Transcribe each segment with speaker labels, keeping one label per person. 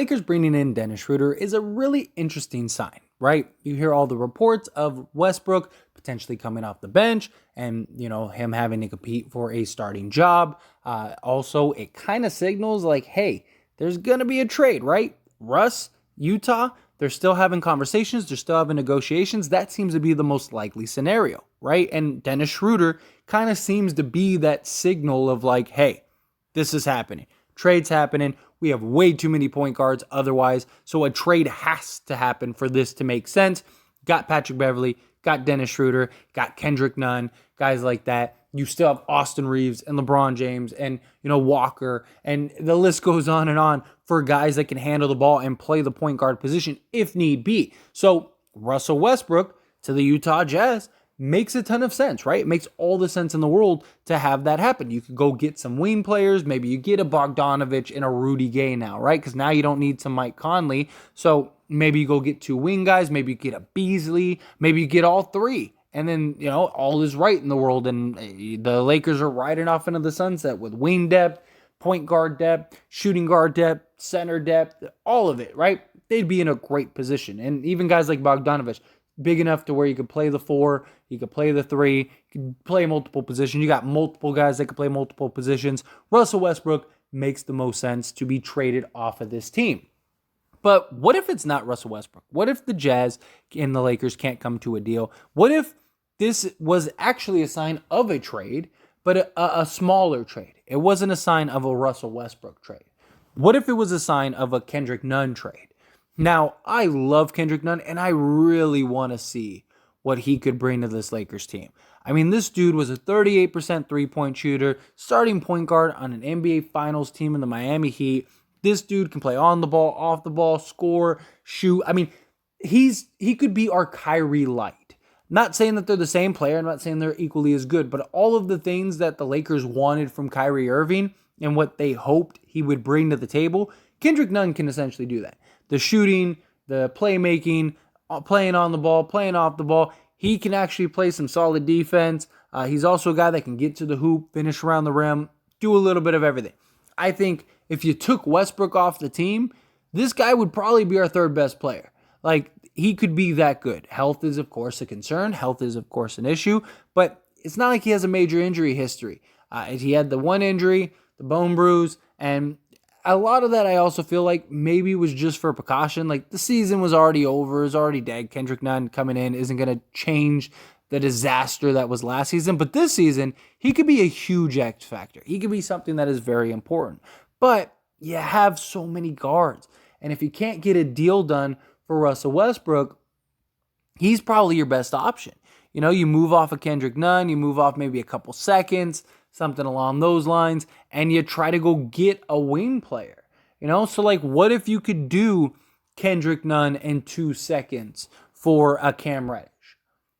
Speaker 1: Lakers bringing in Dennis Schroder is a really interesting sign, right? You hear all the reports of Westbrook potentially coming off the bench and, him having to compete for a starting job. Also, it kind of signals like, hey, there's going to be a trade, right? Russ, Utah, they're still having conversations. They're still having negotiations. That seems to be the most likely scenario, right? And Dennis Schroder kind of seems to be that signal of like, hey, this is happening. Trade's happening. We have way too many point guards otherwise. So a trade has to happen for this to make sense. Got Patrick Beverley, got Dennis Schroder, got Kendrick Nunn, guys like that. You still have Austin Reeves and LeBron James and, Walker, and the list goes on for guys that can handle the ball and play the point guard position if need be. So Russell Westbrook to the Utah Jazz makes a ton of sense, right? It makes all the sense in the world to have that happen. You could go get some wing players. Maybe you get a Bogdanovich and a Rudy Gay now, right? Because now you don't need some Mike Conley. So maybe you go get two wing guys. Maybe you get a Beasley. Maybe you get all three. And then, all is right in the world. And the Lakers are riding off into the sunset with wing depth, point guard depth, shooting guard depth, center depth, all of it, right? They'd be in a great position. And even guys like Bogdanovich, big enough to where you could play the 4, you could play the 3, you could play multiple positions. You got multiple guys that could play multiple positions. Russell Westbrook makes the most sense to be traded off of this team. But what if it's not Russell Westbrook? What if the Jazz and the Lakers can't come to a deal? What if this was actually a sign of a trade, but a smaller trade? It wasn't a sign of a Russell Westbrook trade. What if it was a sign of a Kendrick Nunn trade? Now, I love Kendrick Nunn, and I really want to see what he could bring to this Lakers team. I mean, this dude was a 38% three-point shooter, starting point guard on an NBA Finals team in the Miami Heat. This dude can play on the ball, off the ball, score, shoot. I mean, he could be our Kyrie light. Not saying that they're the same player. I'm not saying they're equally as good, but all of the things that the Lakers wanted from Kyrie Irving and what they hoped he would bring to the table, Kendrick Nunn can essentially do that. The shooting, the playmaking, playing on the ball, playing off the ball. He can actually play some solid defense. He's also a guy that can get to the hoop, finish around the rim, do a little bit of everything. I think if you took Westbrook off the team, this guy would probably be our third best player. Like, he could be that good. Health is, of course, a concern. Health is, of course, an issue. But it's not like he has a major injury history. He had the one injury, the bone bruise, and a lot of that I also feel like maybe was just for precaution. Like, the season was already over, it was already dead. Kendrick Nunn coming in isn't going to change the disaster that was last season. But this season, he could be a huge X factor. He could be something that is very important. But you have so many guards. And if you can't get a deal done for Russell Westbrook, he's probably your best option. You move off of Kendrick Nunn, you move off maybe a couple seconds, something along those lines, and you try to go get a wing player. So like, what if you could do Kendrick Nunn in 2 seconds for a Cam Reddish?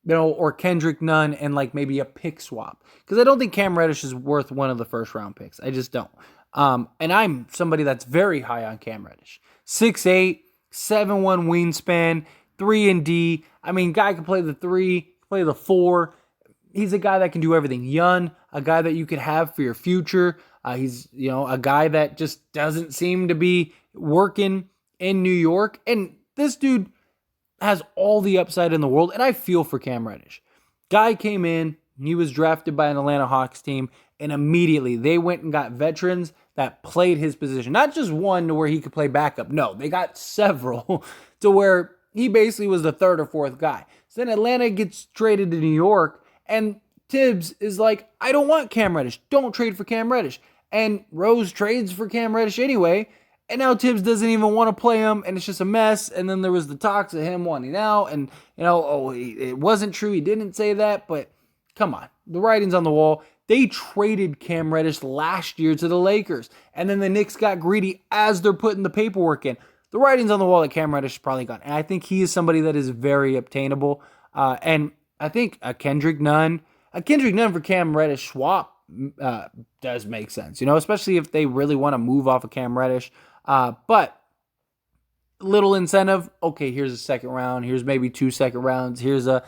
Speaker 1: Or Kendrick Nunn and like maybe a pick swap. Because I don't think Cam Reddish is worth one of the first round picks. I just don't. And I'm somebody that's very high on Cam Reddish. 6'8", 7'1" wingspan, 3 and D. I mean, guy can play the 3, play the 4. He's a guy that can do everything. Young, a guy that you could have for your future. He's, a guy that just doesn't seem to be working in New York. And this dude has all the upside in the world. And I feel for Cam Reddish. Guy came in, he was drafted by an Atlanta Hawks team, and immediately they went and got veterans that played his position. Not just one to where he could play backup. No, they got several to where he basically was the third or fourth guy. So then Atlanta gets traded to New York, and Tibbs is like, I don't want Cam Reddish. Don't trade for Cam Reddish. And Rose trades for Cam Reddish anyway, and now Tibbs doesn't even want to play him, and it's just a mess. And then there was the talks of him wanting out, and, it wasn't true. He didn't say that, but come on. The writing's on the wall. They traded Cam Reddish last year to the Lakers, and then the Knicks got greedy as they're putting the paperwork in. The writing's on the wall that Cam Reddish is probably gone, and I think he is somebody that is very obtainable. And I think a Kendrick Nunn for Cam Reddish swap does make sense, especially if they really want to move off of Cam Reddish. But little incentive. Okay, here's a second round. Here's maybe 2 second rounds. Here's a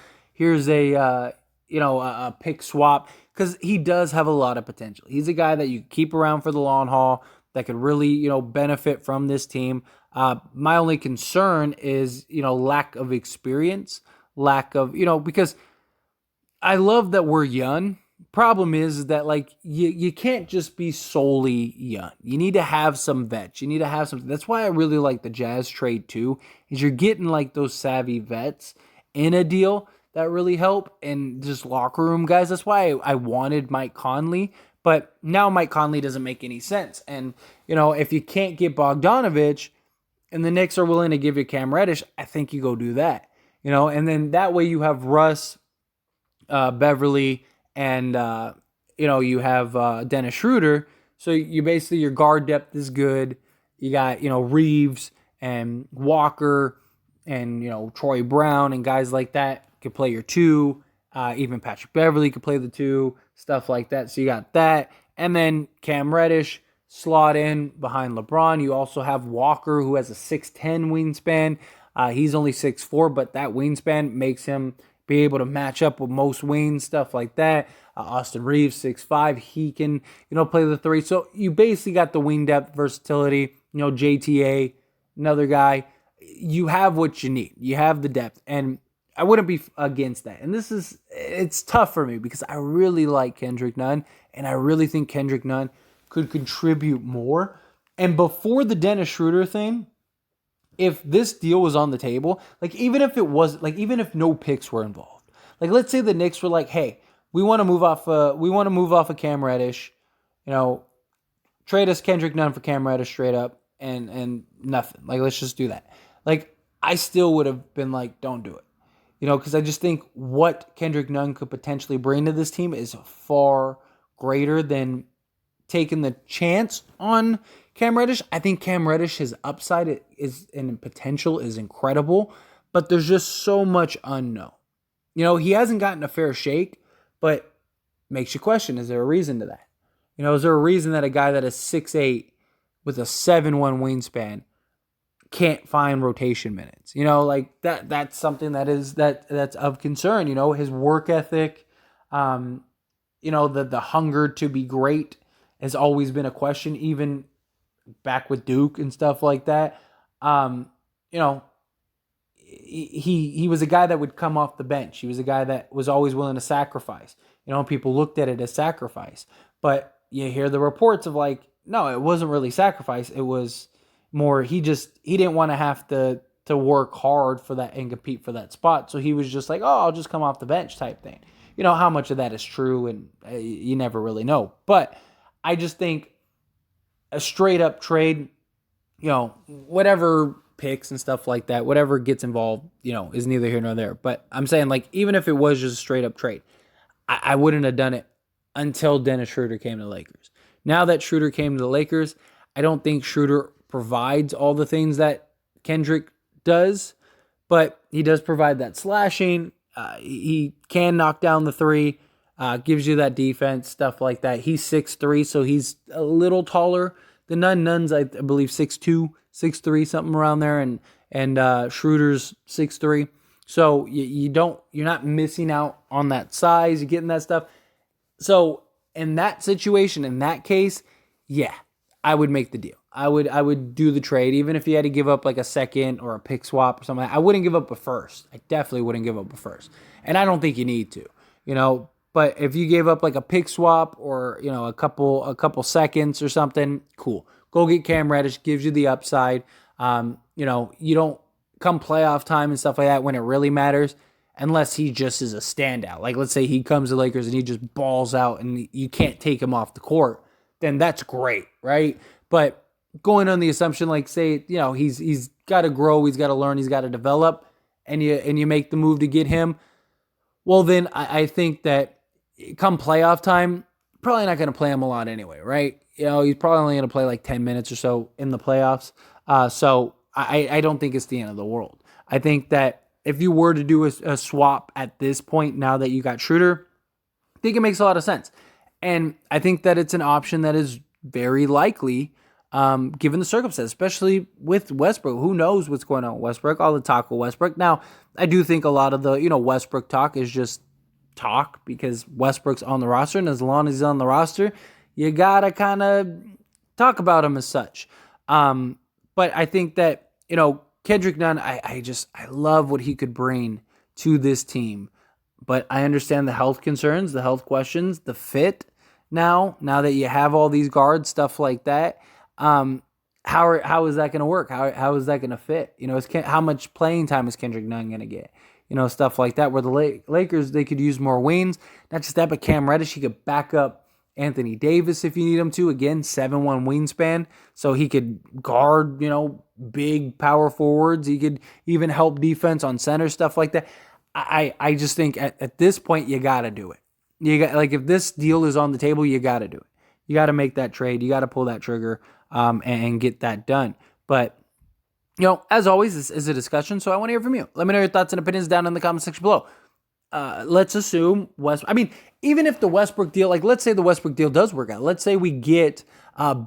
Speaker 1: pick swap, because he does have a lot of potential. He's a guy that you keep around for the long haul that could really, benefit from this team. My only concern is, lack of experience, lack of, because I love that we're young. Problem is that like you can't just be solely young. You need to have some vets. You need to have some. That's why I really like the Jazz trade too. Is you're getting like those savvy vets in a deal that really help and just locker room guys. That's why I wanted Mike Conley, but now Mike Conley doesn't make any sense. And if you can't get Bogdanovich, and the Knicks are willing to give you Cam Reddish, I think you go do that. And then that way you have Russ, Beverly, and you have Dennis Schroder. So you basically your guard depth is good. You got Reeves and Walker and Troy Brown and guys like that could play your two. Even Patrick Beverly could play the two, stuff like that. So you got that, and then Cam Reddish slot in behind LeBron. You also have Walker, who has a 6'10" wingspan. He's only 6'4", but that wingspan makes him be able to match up with most wings, stuff like that. Austin Reeves, 6'5", he can, play the three. So you basically got the wing depth versatility. JTA, another guy. You have what you need. You have the depth, and I wouldn't be against that. And it's tough for me because I really like Kendrick Nunn, and I really think Kendrick Nunn could contribute more. And before the Dennis Schroder thing, if this deal was on the table, like even if no picks were involved, like let's say the Knicks were like, hey, we want to move off of Cam Reddish, trade us Kendrick Nunn for Cam Reddish straight up and nothing. Like let's just do that. Like I still would have been like, don't do it. Because I just think what Kendrick Nunn could potentially bring to this team is far greater than taking the chance on Cam Reddish. I think Cam Reddish, his upside is and potential is incredible, but there's just so much unknown. He hasn't gotten a fair shake, but makes you question, is there a reason to that? Is there a reason that a guy that is 6'8" with a 7'1" wingspan can't find rotation minutes? Like that's something that's of concern. His work ethic, the hunger to be great has always been a question, even back with Duke and stuff like that. He was a guy that would come off the bench. He was a guy that was always willing to sacrifice. People looked at it as sacrifice, but you hear the reports of like, no, it wasn't really sacrifice. It was more he didn't want to have to work hard for that and compete for that spot. So he was just like, oh, I'll just come off the bench type thing. How much of that is true, and you never really know. But I just think a straight up trade, whatever picks and stuff like that, whatever gets involved, is neither here nor there. But I'm saying, like, even if it was just a straight up trade, I wouldn't have done it until Dennis Schroder came to the Lakers. Now that Schroder came to the Lakers, I don't think Schroder provides all the things that Kendrick does, but he does provide that slashing. He can knock down the three, gives you that defense, stuff like that. He's 6'3", so he's a little taller than Nunn. Nunn's, I believe, 6'2", 6'3", something around there, and Schroeder's 6'3". So you're not missing out on that size. You're getting that stuff. So in that situation, in that case, yeah, I would make the deal. I would do the trade, even if you had to give up like a second or a pick swap or something. I wouldn't give up a first. I definitely wouldn't give up a first. And I don't think you need to, But if you gave up like a pick swap or, a couple seconds or something, cool. Go get Cam Reddish, gives you the upside. You don't come playoff time and stuff like that when it really matters, unless he just is a standout. Like, let's say he comes to Lakers and he just balls out and you can't take him off the court, then that's great, right? But going on the assumption, like, say, he's got to grow, he's got to learn, he's got to develop, and you make the move to get him, well, then I think that come playoff time, probably not going to play him a lot anyway, right? He's probably only going to play like 10 minutes or so in the playoffs. So I don't think it's the end of the world. I think that if you were to do a swap at this point, now that you got Schroder, I think it makes a lot of sense. And I think that it's an option that is very likely, given the circumstances, especially with Westbrook. Who knows what's going on with Westbrook? All the talk with Westbrook. Now, I do think a lot of the, Westbrook talk is just talk because Westbrook's on the roster, and as long as he's on the roster, you gotta kind of talk about him as such. But I think that, Kendrick Nunn, I love what he could bring to this team. But I understand the health concerns, the health questions, the fit now that you have all these guards, stuff like that. How is that going to work? How is that going to fit? How much playing time is Kendrick Nunn going to get? Stuff like that, where the Lakers, they could use more wings. Not just that, but Cam Reddish, he could back up Anthony Davis if you need him to. Again, 7'1" wingspan, so he could guard, big power forwards. He could even help defense on center, stuff like that. I just think at this point, you got to do it. If this deal is on the table, you got to do it. You got to make that trade. You got to pull that trigger and get that done. But, as always, this is a discussion, so I want to hear from you. Let me know your thoughts and opinions down in the comment section below. Let's assume even if the Westbrook deal, let's say the Westbrook deal does work out. Let's say we get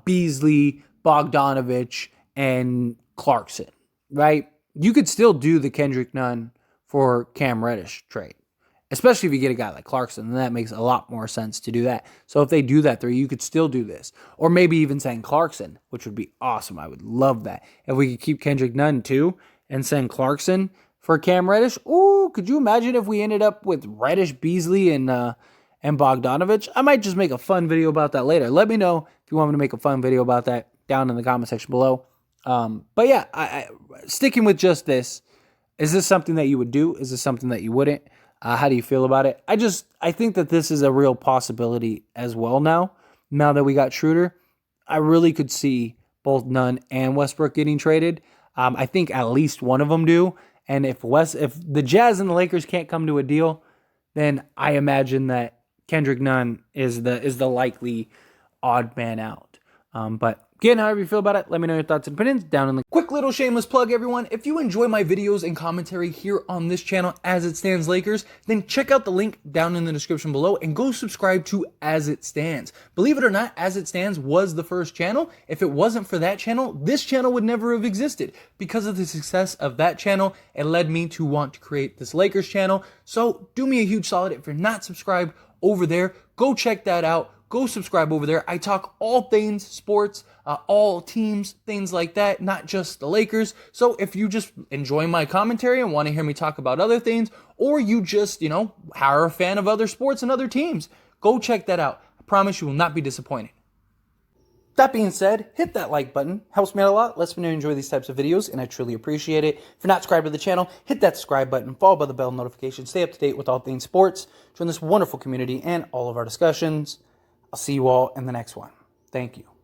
Speaker 1: Beasley, Bogdanovich, and Clarkson, right? You could still do the Kendrick Nunn for Cam Reddish trade. Especially if you get a guy like Clarkson, then that makes a lot more sense to do that. So if they do that there, you could still do this. Or maybe even send Clarkson, which would be awesome. I would love that. If we could keep Kendrick Nunn too and send Clarkson for Cam Reddish. Ooh, could you imagine if we ended up with Reddish, Beasley, and Bogdanovich? I might just make a fun video about that later. Let me know if you want me to make a fun video about that down in the comment section below. But yeah, I sticking with just this. Is this something that you would do? Is this something that you wouldn't? How do you feel about it? I think that this is a real possibility as well now. Now that we got Schroder, I really could see both Nunn and Westbrook getting traded. I think at least one of them do. And if the Jazz and the Lakers can't come to a deal, then I imagine that Kendrick Nunn is the likely odd man out. But again, however you feel about it, let me know your thoughts and opinions down in the quick little shameless plug, everyone. If you enjoy my videos and commentary here on this channel, As It Stands Lakers, then check out the link down in the description below and go subscribe to As It Stands. Believe it or not, As It Stands was the first channel. If it wasn't for that channel, this channel would never have existed. Because of the success of that channel, it led me to want to create this Lakers channel. So do me a huge solid. If you're not subscribed over there, go check that out. Go subscribe over there. I talk all things sports, all teams, things like that, not just the Lakers. So if you just enjoy my commentary and want to hear me talk about other things, or you just, are a fan of other sports and other teams, go check that out. I promise you will not be disappointed. That being said, hit that like button. Helps me out a lot. Lets me know you enjoy these types of videos, and I truly appreciate it. If you're not subscribed to the channel, hit that subscribe button, followed by the bell notification. Stay up to date with all things sports. Join this wonderful community and all of our discussions. I'll see you all in the next one. Thank you.